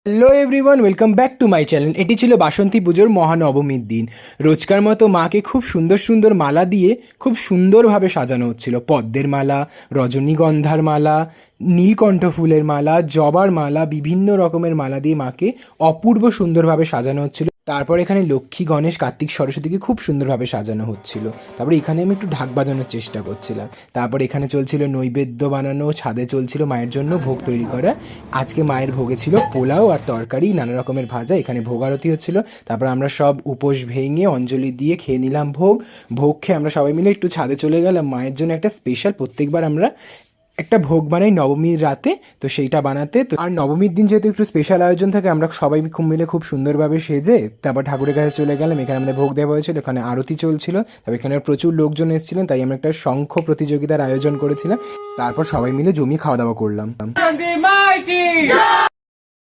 Hello everyone, welcome back to my channel. এটি ছিল বাসন্তী পুজোর মহানবমীর দিন। রোজকার মতো মাকে খুব সুন্দর সুন্দর মালা দিয়ে খুব সুন্দরভাবে সাজানো হচ্ছিল। পদ্মের মালা, রজনীগন্ধার মালা, নীলকণ্ঠ ফুলের মালা, জবার মালা, বিভিন্ন রকমের মালা দিয়ে মাকে অপূর্ব সুন্দরভাবে সাজানো হচ্ছিল। তারপর এখানে লক্ষ্মী, গণেশ, কার্তিক, সরস্বতীকে খুব সুন্দরভাবে সাজানো হচ্ছিল। তারপরে এখানে আমি একটু ঢাক বাজানোর চেষ্টা করছিলাম। তারপর এখানে চলছিল নৈবেদ্য বানানো, ছাদে চলছিল মায়ের জন্য ভোগ তৈরি করা। আজকে মায়ের ভোগে ছিল পোলাও আর তরকারি, নানা রকমের ভাজা। এখানে ভোগ আরতি হচ্ছিল। তারপর আমরা সব উপোস ভেঙে অঞ্জলি দিয়ে খেয়ে নিলাম ভোগ। ভোগ খেয়ে আমরা সবাই মিলে একটু ছাদে চলে গেলাম। মায়ের জন্য একটা স্পেশাল, প্রত্যেকবার আমরা একটা ভোগ বানাই নবমীর রাতে, তো সেইটা বানাতে। তো আর নবমীর দিন যেহেতু একটু স্পেশাল আয়োজন থাকে, আমরা সবাই খুব মিলে খুব সুন্দরভাবে সেজে তারপর ঠাকুরের কাছে চলে গেলাম। এখানে আমাদের ভোগ দেওয়া হয়েছিল, এখানে আরতি চলছিল। তবে এখানে প্রচুর লোকজন এসেছিলেন, তাই আমরা একটা শঙ্খ প্রতিযোগিতার আয়োজন করেছিলাম। তারপর সবাই মিলে জমিয়ে খাওয়া দাওয়া করলাম।